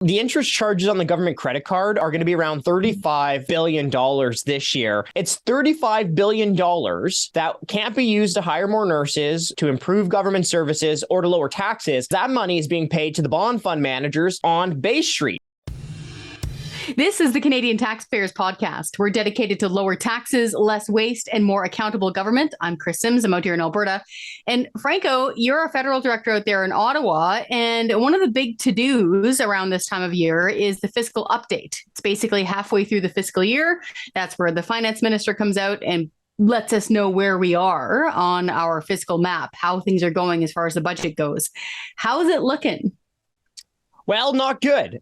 The interest charges on the government credit card are going to be around $35 billion this year. It's $35 billion that can't be used to hire more nurses, to improve government services, or to lower taxes. That money is being paid to the bond fund managers on Bay Street. This is the Canadian Taxpayers Podcast. We're dedicated to lower taxes, less waste, and more accountable government. I'm Chris Sims. I'm out here in Alberta. And Franco, you're a federal director out there in Ottawa. And one of the big to-dos around this time of year is the fiscal update. It's basically halfway through the fiscal year. That's where the finance minister comes out and lets us know where we are on our fiscal map, how things are going as far as the budget goes. How's it looking? Well, not good.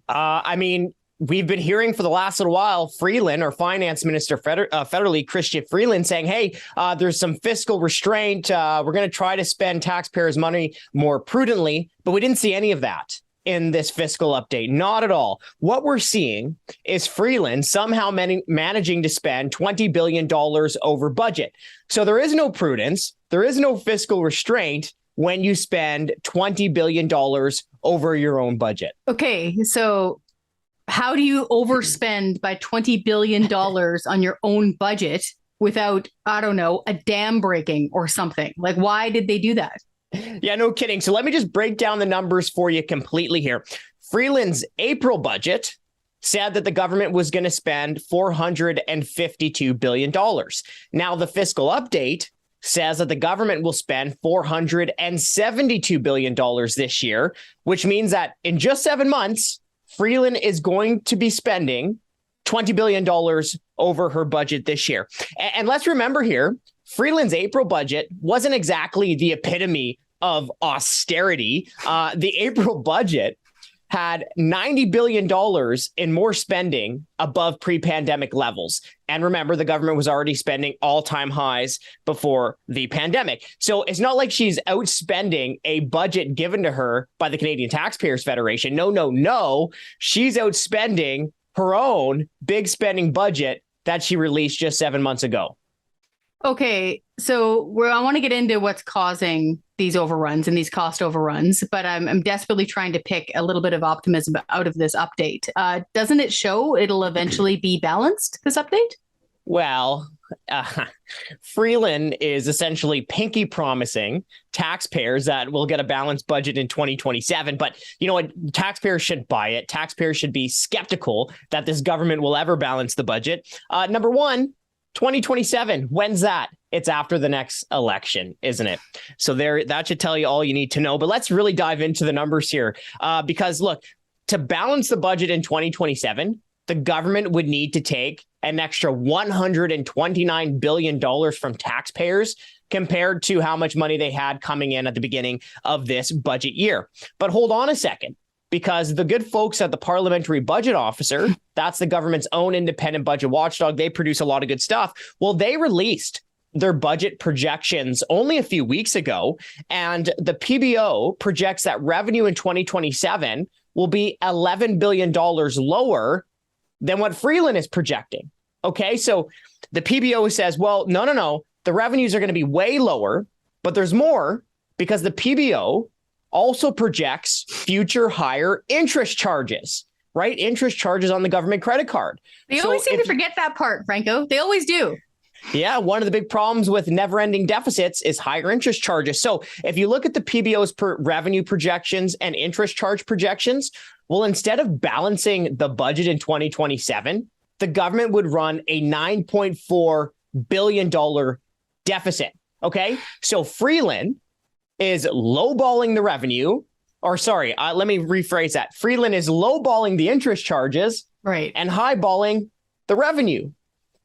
We've been hearing for the last little while, Freeland, our finance minister federally, Chrystia Freeland, saying, hey, there's some fiscal restraint. We're going to try to spend taxpayers' money more prudently. But we didn't see any of that in this fiscal update. Not at all. What we're seeing is Freeland somehow managing to spend $20 billion over budget. So there is no prudence. There is no fiscal restraint when you spend $20 billion over your own budget. Okay, so how do you overspend by $20 billion on your own budget without, I don't know, a dam breaking or something? Like, why did they do that? Yeah, no kidding. So let me just break down the numbers for you completely here. Freeland's April budget said that the government was going to spend $452 billion. Now, the fiscal update says that the government will spend $472 billion this year, which means that in just 7 months, Freeland is going to be spending $20 billion over her budget this year. And let's remember here, Freeland's April budget wasn't exactly the epitome of austerity. The April budget had $90 billion in more spending above pre-pandemic levels. And remember, the government was already spending all-time highs before the pandemic. So it's not like she's outspending a budget given to her by the Canadian Taxpayers Federation. No. She's outspending her own big spending budget that she released just 7 months ago. Okay, so I want to get into what's causing these overruns and these cost overruns, but I'm desperately trying to pick a little bit of optimism out of this update. Doesn't it show it'll eventually be balanced, this update? Well, Freeland is essentially pinky promising taxpayers that we'll get a balanced budget in 2027. But you know what? Taxpayers shouldn't buy it. Taxpayers should be skeptical that this government will ever balance the budget. Number one, 2027. When's that? It's after the next election, isn't it? So that should tell you all you need to know. But let's really dive into the numbers here. Because look, to balance the budget in 2027, the government would need to take an extra $129 billion from taxpayers compared to how much money they had coming in at the beginning of this budget year. But hold on a second. Because the good folks at the Parliamentary Budget Officer, that's the government's own independent budget watchdog, they produce a lot of good stuff. Well, they released their budget projections only a few weeks ago, and the PBO projects that revenue in 2027 will be $11 billion lower than what Freeland is projecting. Okay, so the PBO says, well, no, the revenues are going to be way lower, but there's more because the PBO also projects future higher interest charges, right? Interest charges on the government credit card. They always seem to forget that part, Franco. They always do. Yeah, one of the big problems with never-ending deficits is higher interest charges. So if you look at the PBO's revenue projections and interest charge projections, well, instead of balancing the budget in 2027, the government would run a $9.4 billion deficit. Okay, so Freeland is lowballing the revenue, let me rephrase that. Freeland is lowballing the interest charges, right, and highballing the revenue.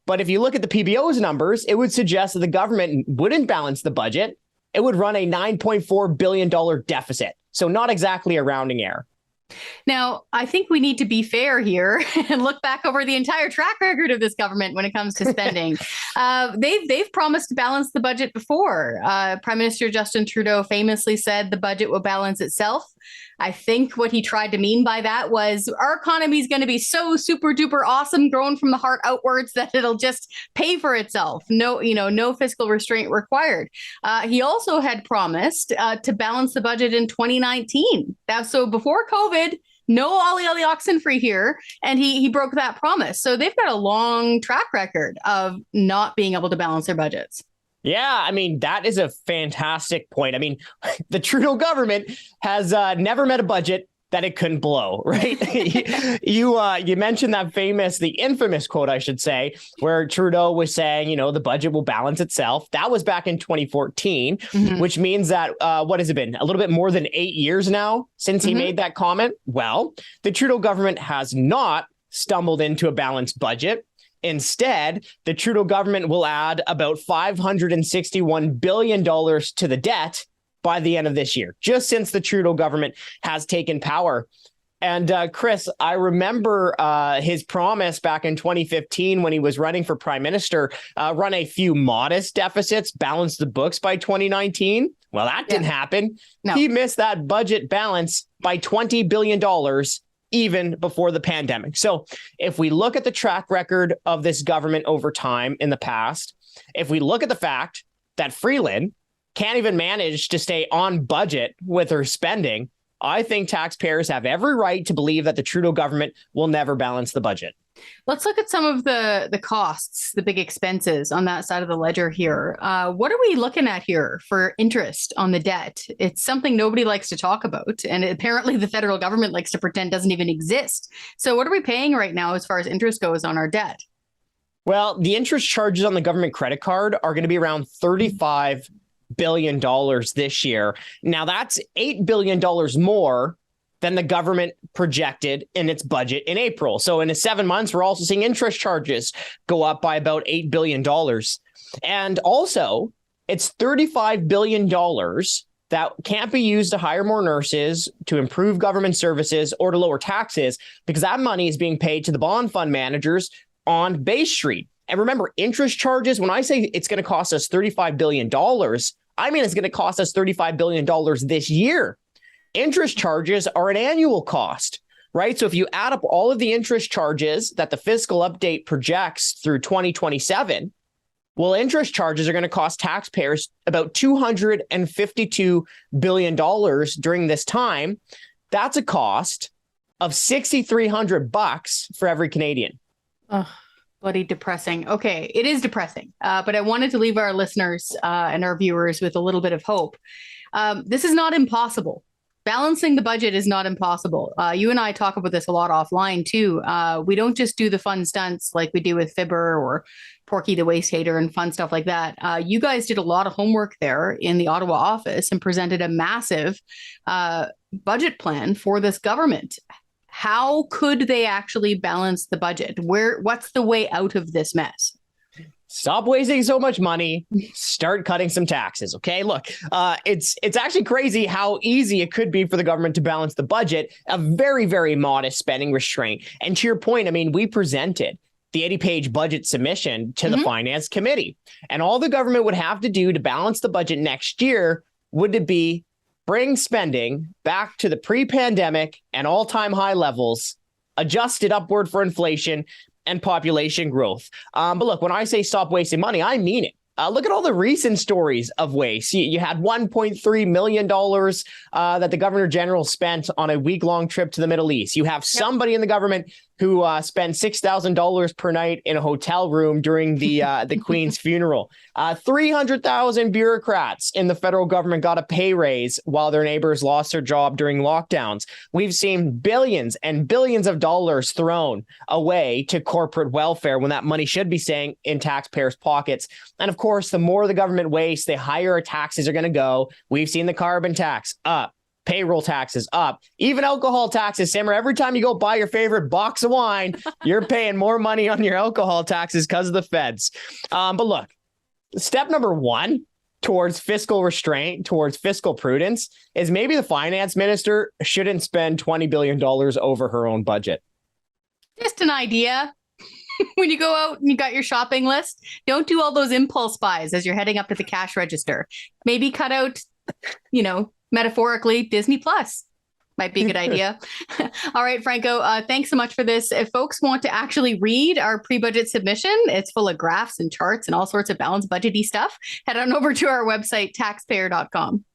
But if you look at the PBO's numbers, it would suggest that the government wouldn't balance the budget. It would run a $9.4 billion deficit. So not exactly a rounding error. Now, I think we need to be fair here and look back over the entire track record of this government when it comes to spending. They've promised to balance the budget before. Prime Minister Justin Trudeau famously said the budget will balance itself. I think what he tried to mean by that was our economy is going to be so super duper awesome, growing from the heart outwards, that it'll just pay for itself. No fiscal restraint required. He also had promised to balance the budget in 2019. So before COVID, no Ollie Ollie Oxenfree here. And he broke that promise. So they've got a long track record of not being able to balance their budgets. Yeah, I mean, that is a fantastic point. I mean, the Trudeau government has never met a budget that it couldn't blow, right? You mentioned the infamous quote, I should say, where Trudeau was saying, the budget will balance itself. That was back in 2014, which means that, what has it been? A little bit more than 8 years now since he made that comment. Well, the Trudeau government has not stumbled into a balanced budget. Instead, the Trudeau government will add about $561 billion to the debt by the end of this year, just since the Trudeau government has taken power. And Chris, I remember his promise back in 2015 when he was running for prime minister, run a few modest deficits, balance the books by 2019. Well, that didn't happen. No. He missed that budget balance by $20 billion even before the pandemic. So if we look at the track record of this government over time in the past, if we look at the fact that Freeland can't even manage to stay on budget with her spending, I think taxpayers have every right to believe that the Trudeau government will never balance the budget. Let's look at some of the costs, the big expenses on that side of the ledger here. What are we looking at here for interest on the debt? It's something nobody likes to talk about, and apparently the federal government likes to pretend doesn't even exist. So what are we paying right now as far as interest goes on our debt? Well, the interest charges on the government credit card are going to be around $35 billion this year. Now, that's $8 billion more than the government projected in its budget in April. So in 7 months, we're also seeing interest charges go up by about $8 billion. And also, it's $35 billion that can't be used to hire more nurses, to improve government services, or to lower taxes, because that money is being paid to the bond fund managers on Bay Street. And remember, interest charges, when I say it's going to cost us $35 billion, I mean it's going to cost us $35 billion this year. Interest charges are an annual cost, right? So if you add up all of the interest charges that the fiscal update projects through 2027, well, interest charges are going to cost taxpayers about $252 billion during this time. That's a cost of $6,300 for every Canadian. Oh, bloody depressing. Okay, it is depressing, but I wanted to leave our listeners and our viewers with a little bit of hope. This is not impossible. Balancing the budget is not impossible. You and I talk about this a lot offline too. We don't just do the fun stunts like we do with Fibber or Porky the Waste Hater and fun stuff like that. You guys did a lot of homework there in the Ottawa office and presented a massive budget plan for this government. How could they actually balance the budget? What's the way out of this mess? Stop wasting so much money. Start cutting some taxes. Okay, look, it's actually crazy how easy it could be for the government to balance the budget. A very, very modest spending restraint. And to your point, I mean, we presented the 80-page budget submission to the Finance Committee, and all the government would have to do to balance the budget next year would be bring spending back to the pre-pandemic and all-time high levels, adjusted upward for inflation and population growth. But look, when I say stop wasting money, I mean it. Look at all the recent stories of waste. You had $1.3 million that the Governor General spent on a week-long trip to the Middle East. You have somebody in the government who spent $6,000 per night in a hotel room during the Queen's funeral. 300,000 bureaucrats in the federal government got a pay raise while their neighbors lost their job during lockdowns. We've seen billions and billions of dollars thrown away to corporate welfare when that money should be staying in taxpayers' pockets. And of course, the more the government wastes, the higher our taxes are going to go. We've seen the carbon tax up. Payroll taxes up, even alcohol taxes. Simmer, every time you go buy your favorite box of wine, you're paying more money on your alcohol taxes because of the feds. But look, step number one towards fiscal restraint, towards fiscal prudence, is maybe the finance minister shouldn't spend $20 billion over her own budget. Just an idea. When you go out and you got your shopping list, don't do all those impulse buys as you're heading up to the cash register. Maybe cut out, metaphorically, Disney Plus might be a good idea. All right, Franco, thanks so much for this. If folks want to actually read our pre-budget submission, it's full of graphs and charts and all sorts of balanced budgety stuff. Head on over to our website, taxpayer.com.